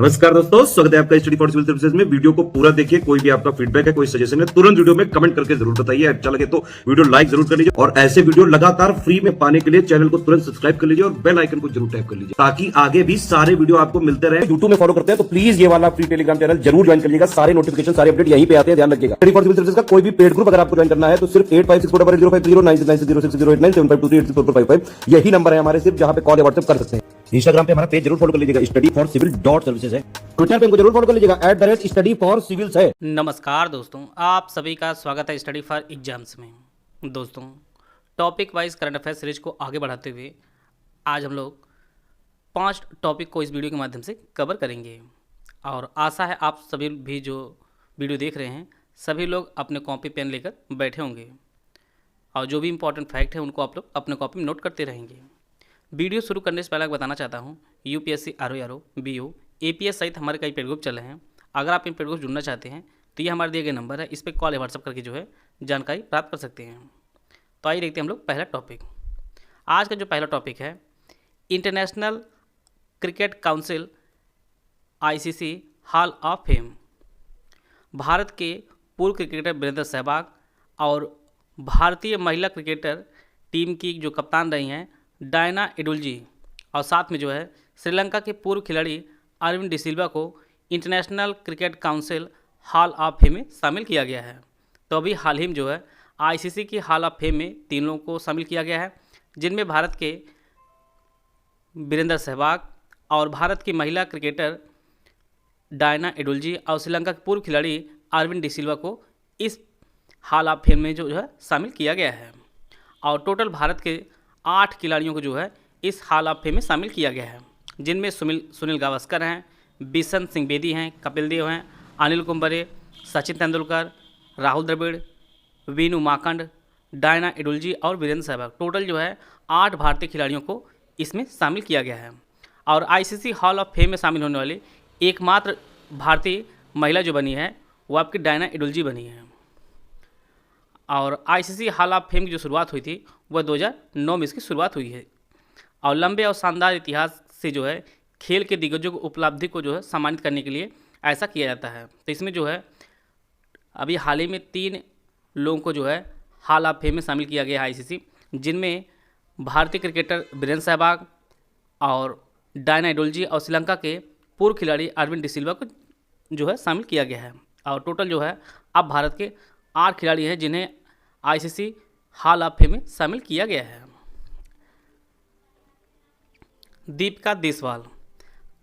नमस्कार दोस्तों, स्वागत है आपका स्टडी फॉर सिविल सर्विसेज में। वीडियो को पूरा देखिए। कोई भी आपका फीडबैक है, कोई सजेशन है, तुरंत वीडियो में कमेंट करके जरूर बताइए। अच्छा लगे तो वीडियो लाइक जरूर कर लीजिए और ऐसे वीडियो लगातार फ्री में पाने के लिए चैनल को तुरंत सब्सक्राइब कर लीजिए और बेल आइकन को जरूर टैप कर लीजिए ताकि आगे भी सारे वीडियो आपको मिलते रहे। यूट्यूब में फॉलो करते हैं तो प्लीज ये वाला फ्री टेलीग्राम चैनल जरूर ज्वाइन करिएगा। सारे नोटिफिकेशन, सारे अपडेट यहीं पे आते हैं, ध्यान रखिएगा। स्टडी फॉर सिविल सर्विसेज का कोई भी पेड ग्रुप अगर आपको ज्वाइन करना है तो सिर्फ 8564809606097523864555 यही नंबर है हमारे, सिर्फ जहां पे कॉल या व्हाट्सएप कर सकते हैं। इंस्टाग्राम पे हमारा पेज जरूर फॉलो कर लीजिएगा, स्टडी फॉर सिविल .सर्विसेज है। ट्विटर पे हमको जरूर फॉलो कर लीजिएगा, @स्टडी फॉर सिविल्स है। नमस्कार दोस्तों, आप सभी का स्वागत है स्टडी फॉर एग्जाम्स में। दोस्तों, topic wise current affair series को आगे बढ़ाते हुए आज हम लोग 5 टॉपिक को इस वीडियो के माध्यम से कवर करेंगे और आशा है आप सभी भी जो वीडियो देख रहे हैं सभी लोग अपने कॉपी पेन लेकर बैठे होंगे और जो भी इंपॉर्टेंट फैक्ट है उनको आप लोग अपने कॉपी में नोट करते रहेंगे। वीडियो शुरू करने से पहले बताना चाहता हूँ, यूपीएससी, आरओ, बीओ, एपीएस सहित हमारे कई पेड ग्रुप चले हैं। अगर आप इन पेड ग्रुप जुड़ना चाहते हैं तो ये हमारे दिए गए नंबर है, इस पर कॉल या व्हाट्सअप करके जो है जानकारी प्राप्त कर सकते हैं। तो आइए देखते हैं हम लोग पहला टॉपिक। आज का जो पहला टॉपिक है, international cricket council ICC hall of fame. Bharat के पूर्व क्रिकेटर वीरेंद्र सहवाग और भारतीय महिला क्रिकेटर टीम की जो कप्तान रही हैं डायना एडुल्जी और साथ में जो है श्रीलंका के पूर्व खिलाड़ी अरविंद डिसिल्वा को international cricket council hall of fame में शामिल किया गया है। तो अभी हाल ही में जो है आईसीसी की हॉल ऑफ फेम में 3 लोगों को शामिल किया गया है, जिनमें भारत के वीरेंद्र सहवाग और भारत की महिला क्रिकेटर डायना एडुल्जी और श्रीलंका के पूर्व खिलाड़ी अरविंद डिसिल्वा को इस हॉल ऑफ फेम में जो है शामिल किया गया है। और टोटल भारत के 8 खिलाड़ियों को जो है इस हॉल ऑफ फेम में शामिल किया गया है, जिनमें सुनील गावस्कर हैं, बिशन सिंह बेदी हैं, कपिल देव हैं, अनिल कुंबले, सचिन तेंदुलकर, राहुल द्रविड़, वीनू माकंड, डायना एडुल्जी और वीरेंद्र सहवाग। टोटल जो है 8 भारतीय खिलाड़ियों को इसमें शामिल किया गया है। और आईसीसी हॉल ऑफ फेम में शामिल होने वाली एकमात्र भारतीय महिला जो बनी है वो आपकी डायना एडुल्जी बनी है। और आईसीसी हॉल ऑफ फेम की जो शुरुआत हुई थी वह 2009 में इसकी शुरुआत हुई है। और लंबे और शानदार इतिहास से जो है खेल के दिग्गजों को उपलब्धि को जो है सम्मानित करने के लिए ऐसा किया जाता है। तो इसमें जो है अभी हाल ही में 3 लोगों को जो है हॉल ऑफ फेम में शामिल किया गया है आईसीसी, जिनमें भारतीय क्रिकेटर वीरेंद्र सहवाग और डायना एडुल्जी और श्रीलंका के पूर्व खिलाड़ी अरविंद डिसिल्वा को जो है शामिल किया गया है। और टोटल जो है अब भारत के 8 खिलाड़ी हैं जिन्हें आईसीसी हॉल ऑफ फेम में शामिल किया गया है। दीपिका देशवाल।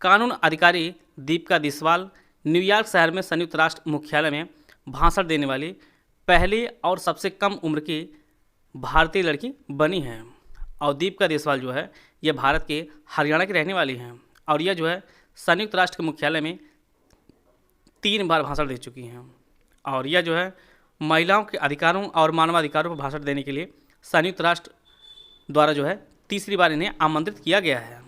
कानून अधिकारी दीपिका देशवाल न्यूयॉर्क शहर में संयुक्त राष्ट्र मुख्यालय में भाषण देने वाली पहली और सबसे कम उम्र की भारतीय लड़की बनी है। और दीपिका देशवाल जो है यह भारत के हरियाणा की रहने वाली हैं और यह जो है संयुक्त राष्ट्र के मुख्यालय में 3 बार भाषण दे चुकी हैं। और यह जो है महिलाओं के अधिकारों और मानवाधिकारों पर भाषण देने के लिए संयुक्त राष्ट्र द्वारा जो है तीसरी बार इन्हें आमंत्रित किया गया है।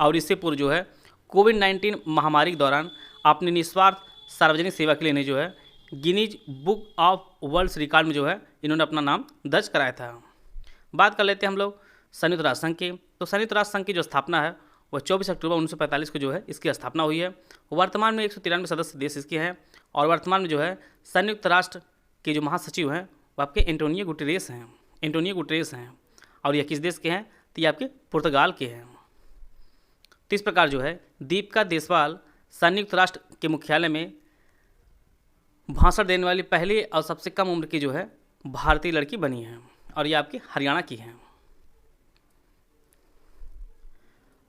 और इससे पूर्व जो है कोविड-19 महामारी के दौरान अपनी निस्वार्थ सार्वजनिक सेवा के लिए इन्हें जो है Guinness book of world record में जो है इन्होंने अपना नाम दर्ज कराया था। बात कर लेते हैं हम लोग संयुक्त राष्ट्र संघ की। तो संयुक्त राष्ट्र संघ की जो स्थापना है वह 24 अक्टूबर 1945 को जो है इसकी स्थापना हुई है। वर्तमान में 193 सदस्य देश इसके हैं और वर्तमान में जो है संयुक्त राष्ट्र के जो महासचिव हैं वो आपके एंटोनियो गुटेरेस हैं। और यह किस देश के हैं? तो ये आपके पुर्तगाल के हैं। तो इस प्रकार जो है दीपिका देशवाल संयुक्त राष्ट्र के मुख्यालय में भाषण देने वाली पहली और सबसे कम उम्र की जो है भारतीय लड़की बनी है और ये आपकी हरियाणा की हैं।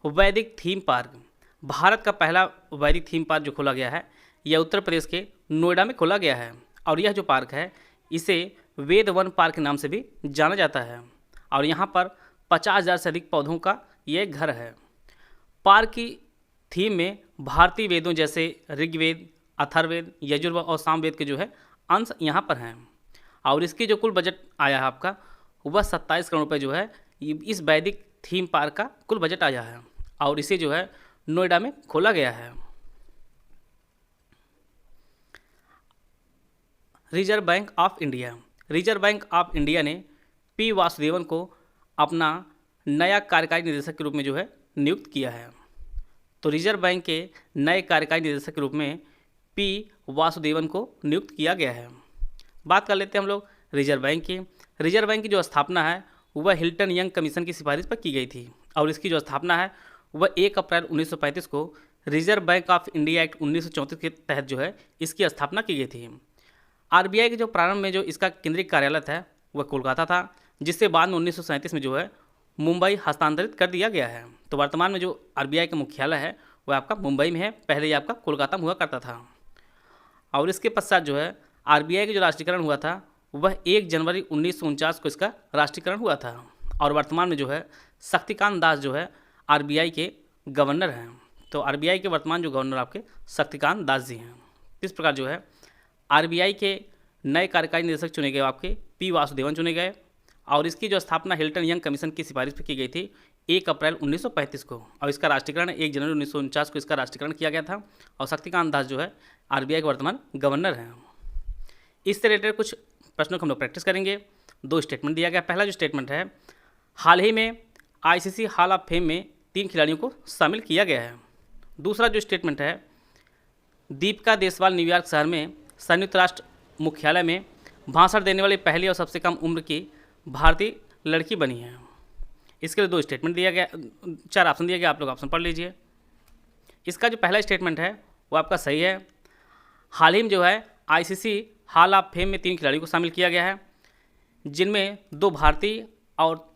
वैदिक थीम पार्क। भारत का पहला वैदिक थीम पार्क जो खोला गया है यह उत्तर प्रदेश के नोएडा में खोला गया है। और यह जो पार्क है इसे वेद वन पार्क के नाम से भी जाना जाता है। और यहाँ पर 50,000 से अधिक पौधों का ये घर है। पार्क की थीम में भारतीय वेदों जैसे ऋग्वेद, अथर्ववेद, यजुर्वेद और सामवेद के जो है अंश यहाँ पर हैं। और इसकी जो कुल बजट आया है आपका वह 27 करोड़ रुपये जो है इस वैदिक थीम पार्क का कुल बजट आया है। और इसे जो है नोएडा में खोला गया है। रिजर्व बैंक ऑफ इंडिया ने पी वासुदेवन को अपना नया कार्यकारी निदेशक के रूप में जो है नियुक्त किया है। तो रिजर्व बैंक के नए कार्यकारी निदेशक के रूप में पी वासुदेवन को नियुक्त किया गया है। बात कर लेते हैं हम लोग रिजर्व बैंक की। रिजर्व बैंक की जो स्थापना है वह हिल्टन यंग कमीशन की सिफारिश पर की गई थी और इसकी जो स्थापना है वह 1 अप्रैल 1935 को reserve bank of India act 1934 के तहत जो है इसकी स्थापना की गई थी। आरबीआई के जो प्रारंभ में जो इसका केंद्रीय कार्यालय था वह कोलकाता था, जिससे बाद में 1937 में जो है मुंबई हस्तांतरित कर दिया गया है। तो वर्तमान में जो आरबीआई का मुख्यालय है वह आपका मुंबई में है, पहले ये आपका कोलकाता में हुआ करता था। और इसके पश्चात जो है आरबीआई का जो राष्ट्रीयकरण हुआ था वह 1 जनवरी 1949 को इसका राष्ट्रीयकरण हुआ था। और वर्तमान में जो है शक्तिकांत दास जो है आरबीआई के गवर्नर हैं। तो आरबीआई के वर्तमान जो गवर्नर आपके शक्तिकांत दास जी हैं। इस प्रकार जो है आरबीआई के नए कार्यकारी निदेशक चुने गए आपके पी वासुदेवन चुने गए और इसकी जो स्थापना हिल्टन यंग कमीशन की सिफारिश पर की गई थी 1 अप्रैल 1935 को और इसका राष्ट्रीयकरण 1 जनवरी 1949 को इसका राष्ट्रीयकरण किया गया था। और शक्तिकांत दास जो है आरबीआई के वर्तमान गवर्नर हैं। इससे रिलेटेड कुछ प्रश्नों को हम लोग प्रैक्टिस करेंगे। 2 स्टेटमेंट दिया गया। पहला जो स्टेटमेंट है, हाल ही में आईसीसी हॉल ऑफ फेम में 3 खिलाड़ियों को शामिल किया गया है। दूसरा जो स्टेटमेंट है, दीपिका देशवाल न्यूयॉर्क शहर में संयुक्त राष्ट्र मुख्यालय में भाषण देने वाली पहली और सबसे कम उम्र की भारतीय लड़की बनी है। इसके लिए 2 स्टेटमेंट दिया गया, 4 ऑप्शन दिया गया, आप लोग ऑप्शन पढ़ लीजिए। इसका जो पहला स्टेटमेंट है वो आपका सही है। हाल ही में जो है आईसीसी हॉल ऑफ फेम में 3 खिलाड़ियों को शामिल किया गया है, जिनमें 2 भारतीय और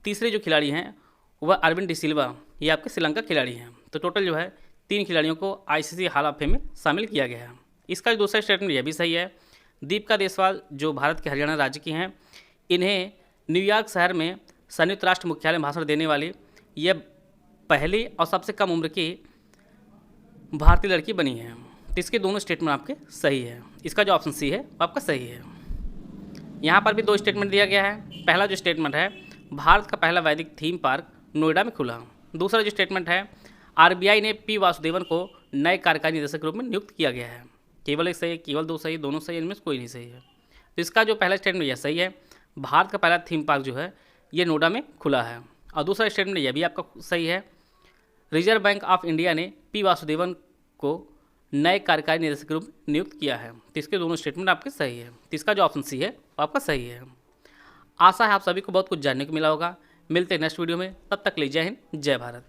तीसरे जो खिलाड़ी हैं वह अरविंद डिसिल्वा, ये आपके श्रीलंका खिलाड़ी हैं। तो टोटल जो है 3 खिलाड़ियों को आईसीसी हॉल ऑफ फेम में शामिल किया गया है। इसका जो दूसरा स्टेटमेंट यह भी सही है। दीपिका देशवाल जो भारत के हरियाणा राज्य की हैं, इन्हें न्यूयॉर्क शहर में संयुक्त राष्ट्र मुख्यालय में भाषण देने वाली यह पहली और सबसे कम उम्र की भारतीय लड़की बनी है। तो इसके दोनों स्टेटमेंट आपके सही है। इसका जो ऑप्शन सी है वो आपका सही है। यहाँ पर भी 2 स्टेटमेंट दिया गया है। पहला जो स्टेटमेंट है, भारत का पहला वैदिक थीम पार्क नोएडा में खुला। दूसरा जो स्टेटमेंट है, आरबीआई ने पी वासुदेवन को नए कार्यकारी निदेशक के रूप में नियुक्त किया गया है। केवल एक सही है, केवल 2 सही, दोनों सही, इनमें से कोई नहीं सही है। तो इसका जो पहला स्टेटमेंट यह सही है, भारत का पहला थीम पार्क जो है ये नोएडा में खुला है। और दूसरा स्टेटमेंट यह भी आपका सही है, रिजर्व बैंक ऑफ इंडिया ने पी वासुदेवन को नए कार्यकारी निदेशक के रूप में नियुक्त किया है। तो इसके दोनों स्टेटमेंट आपके सही है। तो इसका जो ऑप्शन सी है वो आपका सही है। आशा है आप सभी को बहुत कुछ जानने को मिला होगा। मिलते हैं नेक्स्ट वीडियो में, तब तक ले जय हिंद, जय भारत।